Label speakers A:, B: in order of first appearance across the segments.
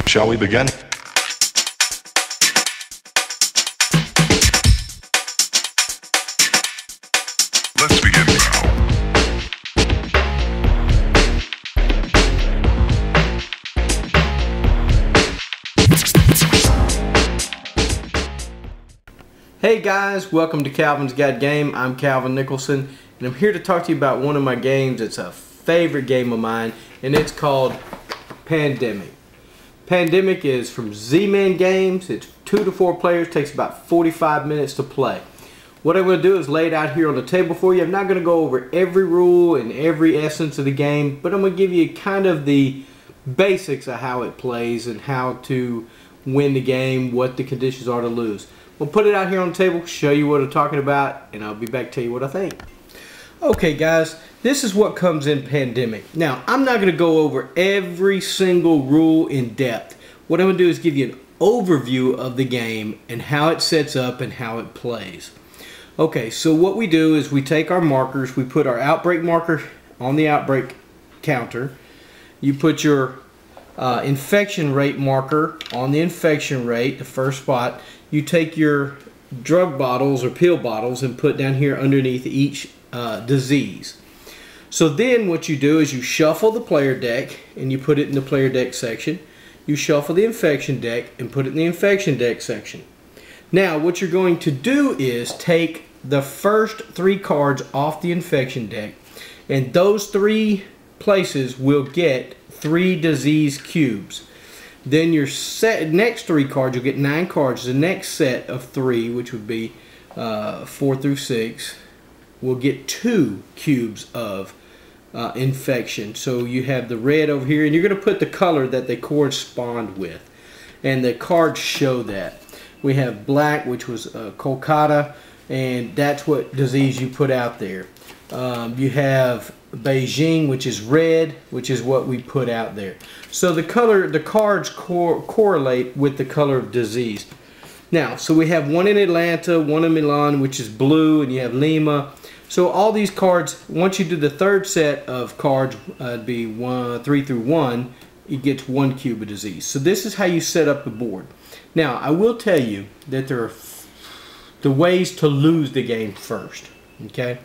A: Shall we begin? Let's begin now.
B: Hey guys, welcome to Calvin's Got Game. I'm Calvin Nicholson, and I'm here to talk to you about one of my games. It's a favorite game of mine, and it's called Pandemic. Pandemic is from Z-Man Games. It's 2 to 4 players, takes about 45 minutes to play. What I'm going to do is lay it out here on the table for you. I'm not going to go over every rule and every essence of the game, but I'm going to give you kind of the basics of how it plays and how to win the game, what the conditions are to lose. We'll put it out here on the table, show you what I'm talking about, and I'll be back to tell you what I think. Okay guys, this is what comes in Pandemic. Now, I'm not going to go over every single rule in depth. What I'm going to do is give you an overview of the game and how it sets up and how it plays. Okay, so what we do is we take our markers, we put our outbreak marker on the outbreak counter. You put your infection rate marker on the infection rate, the first spot. You take your drug bottles or pill bottles and put down here underneath each disease. So then what you do is you shuffle the player deck and you put it in the player deck section. You shuffle the infection deck and put it in the infection deck section. Now what you're going to do is take the first 3 cards off the infection deck, and those 3 places will get 3 disease cubes. Then your next 3 cards, you'll get 9 cards. The next set of 3, which would be 4 through 6, will get 2 cubes of infection. So you have the red over here, and you're going to put the color that they correspond with. And the cards show that. We have black, which was Kolkata, and that's what disease you put out there. You have Beijing, which is red, which is what we put out there. So the cards correlate with the color of disease. Now, so we have one in Atlanta, one in Milan, which is blue, and you have Lima. So all these cards, once you do the third set of cards, it'd be 3 through 1, it gets 1 cube of disease. So this is how you set up the board. Now, I will tell you that there are the ways to lose the game first. Okay?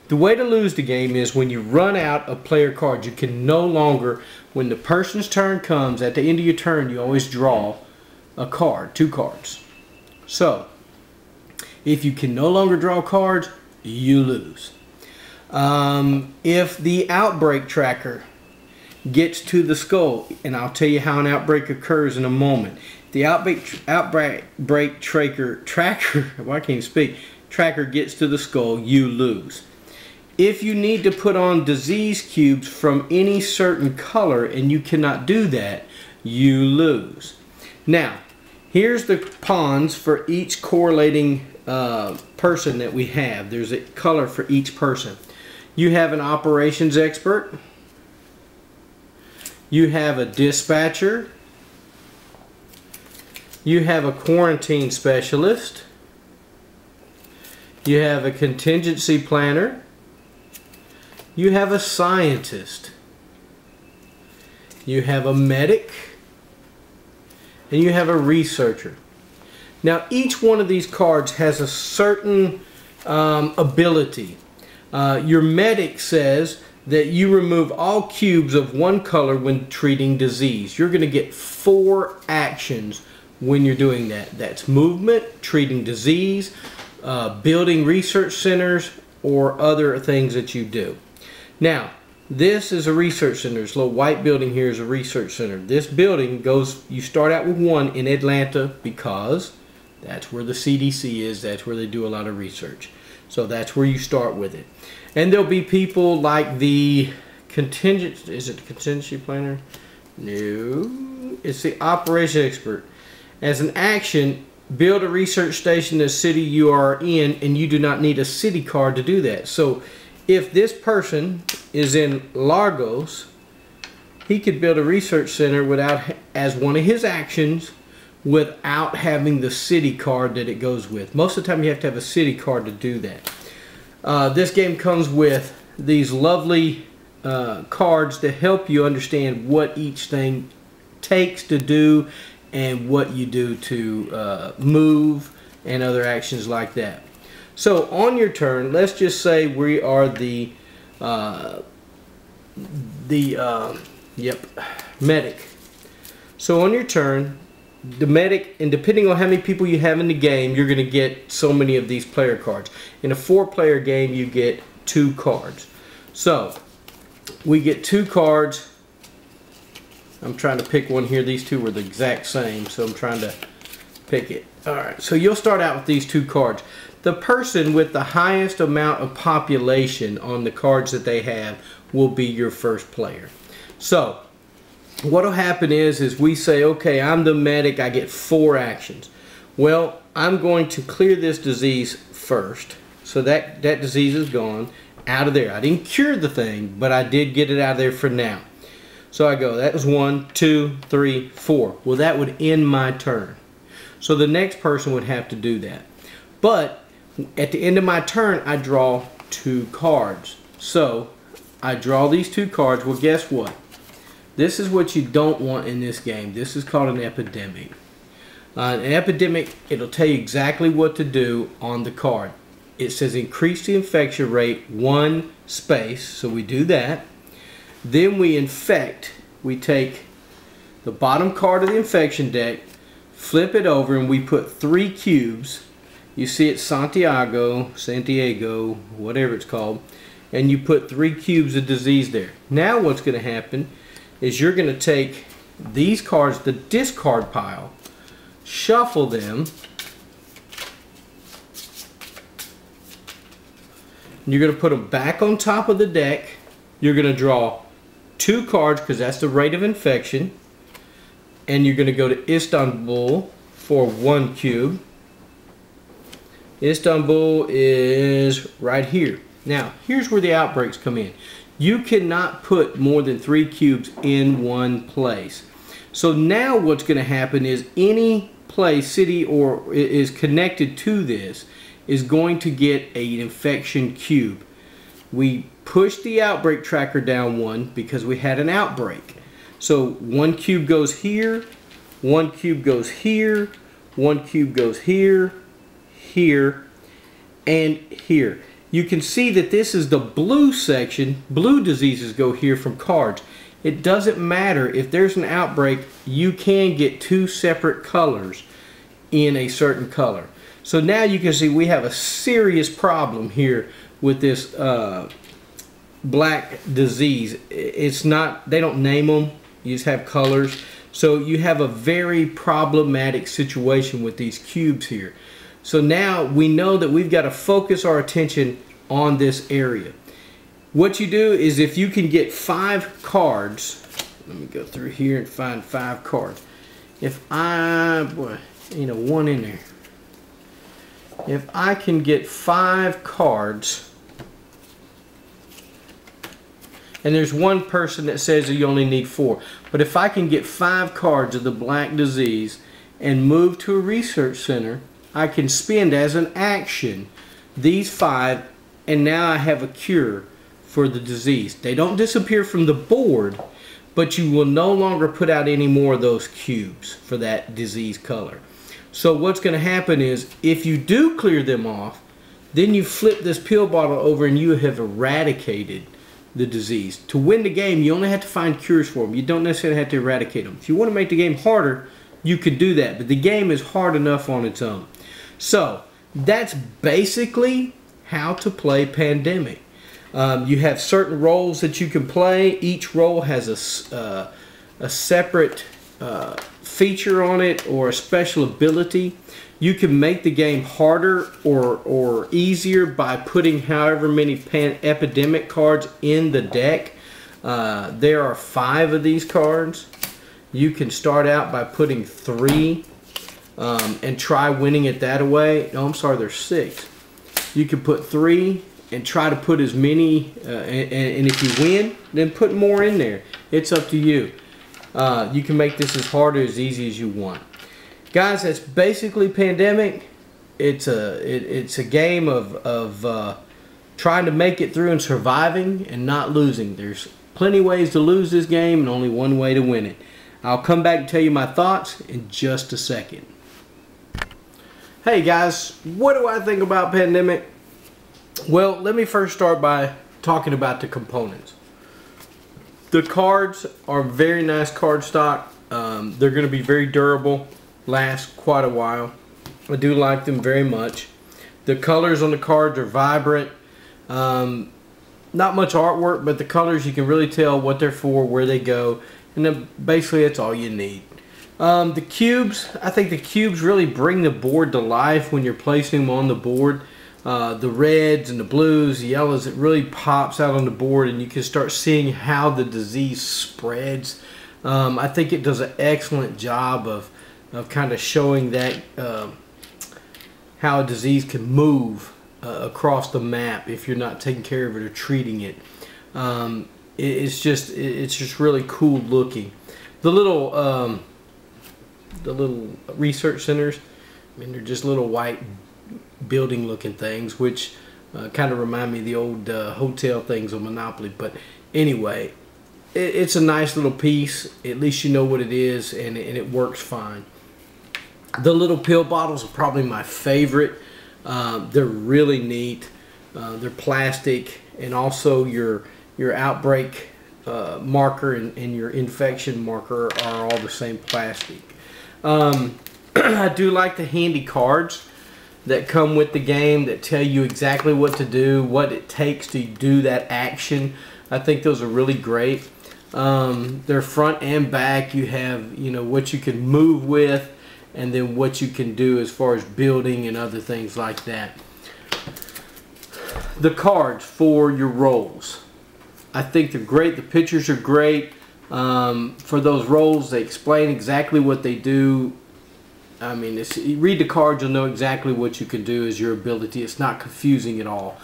B: The way to lose the game is when you run out of player cards. You can no longer, when the person's turn comes, at the end of your turn, you always draw a card, 2 cards. So, if you can no longer draw cards, you lose. If the outbreak tracker gets to the skull, and I'll tell you how an outbreak occurs in a moment. The outbreak tracker, well, I can't speak, tracker gets to the skull, you lose. If you need to put on disease cubes from any certain color and you cannot do that, you lose. Now, here's the pawns for each correlating person that we have. There's a color for each person. You have an operations expert. You have a dispatcher. You have a quarantine specialist. You have a contingency planner. You have a scientist, you have a medic, and you have a researcher. Now each one of these cards has a certain ability. Your medic says that you remove all cubes of one color when treating disease. You're going to get 4 actions when you're doing that. That's movement, treating disease, building research centers, or other things that you do. Now, this is a research center. This little white building here is a research center. This building goes, you start out with 1 in Atlanta because that's where the CDC is. That's where they do a lot of research. So that's where you start with it. And there'll be people like the is it the contingency planner? No, it's the operation expert. As an action, build a research station in the city you are in, and you do not need a city card to do that. So if this person is in Lagos, he could build a research center without, as one of his actions, without having the city card that it goes with. Most of the time you have to have a city card to do that. This game comes with these lovely cards to help you understand what each thing takes to do and what you do to move and other actions like that. So on your turn, let's just say we are the medic. So on your turn, the medic, and depending on how many people you have in the game, you're going to get so many of these player cards. In a 4-player game, you get 2 cards. So we get 2 cards. I'm trying to pick one here. These two were the exact same, so I'm trying to pick it. Alright, so you'll start out with these 2 cards. The person with the highest amount of population on the cards that they have will be your first player. So what will happen is we say, okay, I'm the medic, I get 4 actions. Well, I'm going to clear this disease first. So that disease is gone out of there. I didn't cure the thing, but I did get it out of there for now. So I go, that was 1, 2, 3, 4. Well, that would end my turn. So the next person would have to do that. But at the end of my turn, I draw 2 cards. So I draw these 2 cards. Well, guess what? This is what you don't want in this game. This is called an epidemic. An epidemic, it'll tell you exactly what to do on the card. It says increase the infection rate 1 space. So we do that. Then we infect. We take the bottom card of the infection deck, flip it over, and we put 3 cubes. You see it's Santiago, whatever it's called. And you put 3 cubes of disease there. Now what's going to happen is you're going to take these cards, the discard pile, shuffle them. You're going to put them back on top of the deck. You're going to draw 2 cards because that's the rate of infection. And you're going to go to Istanbul for 1 cube. Istanbul is right here. Now, here's where the outbreaks come in. You cannot put more than 3 cubes in one place. So now what's going to happen is any place, city, or is connected to this is going to get an infection cube. We push the outbreak tracker down 1 because we had an outbreak. So 1 cube goes here, 1 cube goes here, 1 cube goes here, here, and here. You can see that this is the blue section. Blue diseases go here from cards. It doesn't matter if there's an outbreak, you can get 2 separate colors in a certain color. So now you can see we have a serious problem here with this black disease. It's not, they don't name them, you just have colors. So you have a very problematic situation with these cubes here. So now we know that we've got to focus our attention on this area. What you do is if you can get 5 cards, let me go through here and find 5 cards. If I, boy, you know, 1 in there. If I can get 5 cards, and there's one person that says that you only need 4, but if I can get 5 cards of the black disease and move to a research center, I can spend as an action these 5, and now I have a cure for the disease. They don't disappear from the board, but you will no longer put out any more of those cubes for that disease color. So what's going to happen is if you do clear them off, then you flip this pill bottle over and you have eradicated the disease. To win the game, you only have to find cures for them. You don't necessarily have to eradicate them. If you want to make the game harder, you could do that, but the game is hard enough on its own. So that's basically how to play Pandemic. You have certain roles that you can play. Each role has a separate feature on it or a special ability. You can make the game harder or easier by putting however many epidemic cards in the deck. There are 5 of these cards. You can start out by putting 3 and try winning it that way. No, I'm sorry, there's 6. You can put 3 and try to put as many, and if you win, then put more in there. It's up to you. You can make this as hard or as easy as you want. Guys, that's basically Pandemic. It's a game of trying to make it through and surviving and not losing. There's plenty ways to lose this game and only one way to win it. I'll come back and tell you my thoughts in just a second. Hey guys, what do I think about Pandemic? Well, let me first start by talking about the components. The cards are very nice card stock. They're going to be very durable, last quite a while. I do like them very much. The colors on the cards are vibrant. Not much artwork, but the colors, you can really tell what they're for, where they go, and then basically that's all you need. The cubes, I think the cubes really bring the board to life when you're placing them on the board. The reds and the blues, the yellows, it really pops out on the board, and you can start seeing how the disease spreads. I think it does an excellent job of kind of showing that how a disease can move across the map if you're not taking care of it or treating it. It's just really cool looking. The little research centers, I mean, they're just little white building looking things, which kind of remind me of the old hotel things on Monopoly. But anyway, it's a nice little piece. At least you know what it is, and it works fine. The little pill bottles are probably my favorite. They're really neat. They're plastic, and also your outbreak marker and your infection marker are all the same plastic. I do like the handy cards that come with the game that tell you exactly what to do, what it takes to do that action. I think those are really great. They're front and back. You have, you know, what you can move with, and then what you can do as far as building and other things like that. The cards for your rolls, I think they're great. The pictures are great. For those rolls, they explain exactly what they do. I mean, you read the cards, you'll know exactly what you can do as your ability. It's not confusing at all.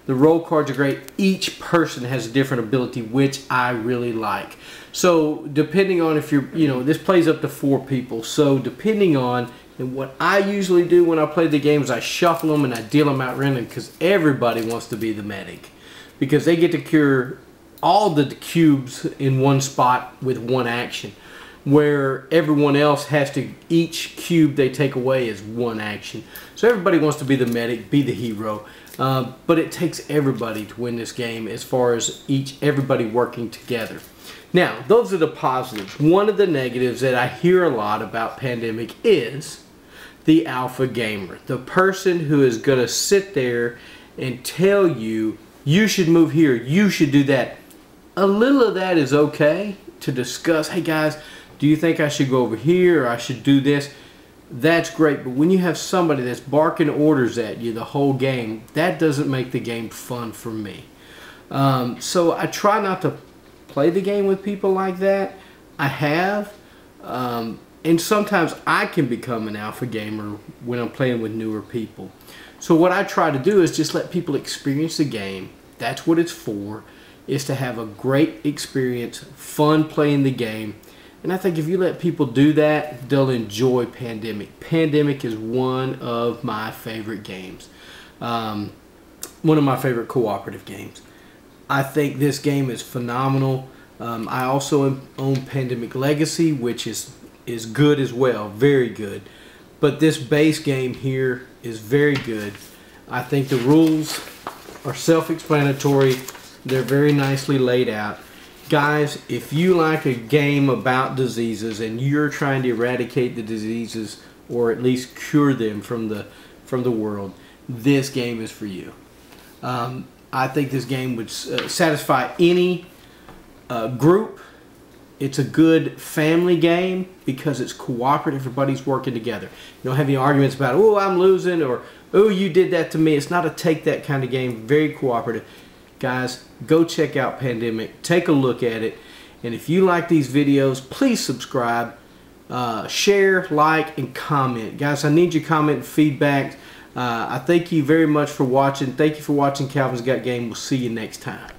B: The roll cards are great. Each person has a different ability, which I really like. So depending on if you're, you know, this plays up to 4 people. So depending on, and what I usually do when I play the games, I shuffle them and I deal them out random, because everybody wants to be the medic, because they get to cure all the cubes in one spot with one action, where everyone else has to, each cube they take away is one action. So everybody wants to be the medic, be the hero, but it takes everybody to win this game as far as everybody working together. Now, those are the positives. One of the negatives that I hear a lot about Pandemic is the alpha gamer, the person who is going to sit there and tell you, you should move here, you should do that. A little of that is okay to discuss. Hey guys, do you think I should go over here, or I should do this? That's great, but when you have somebody that's barking orders at you the whole game, that doesn't make the game fun for me. So I try not to play the game with people like that. I have, and sometimes I can become an alpha gamer when I'm playing with newer people. So what I try to do is just let people experience the game. That's what it's for, is to have a great experience, fun playing the game. And I think if you let people do that, they'll enjoy Pandemic. Pandemic is one of my favorite games. One of my favorite cooperative games. I think this game is phenomenal. I also own Pandemic Legacy, which is good as well, very good. But this base game here is very good. I think the rules are self-explanatory. They're very nicely laid out. Guys, if you like a game about diseases and you're trying to eradicate the diseases, or at least cure them from the world, this game is for you. I think this game would satisfy any group. It's a good family game because it's cooperative. Everybody's working together. You don't have any arguments about, oh, I'm losing, or oh, you did that to me. It's not a take that kind of game. Very cooperative. Guys, go check out Pandemic. Take a look at it. And if you like these videos, please subscribe, share, like, and comment. Guys, I need your comment and feedback. I thank you very much for watching. Thank you for watching Calvin's Got Game. We'll see you next time.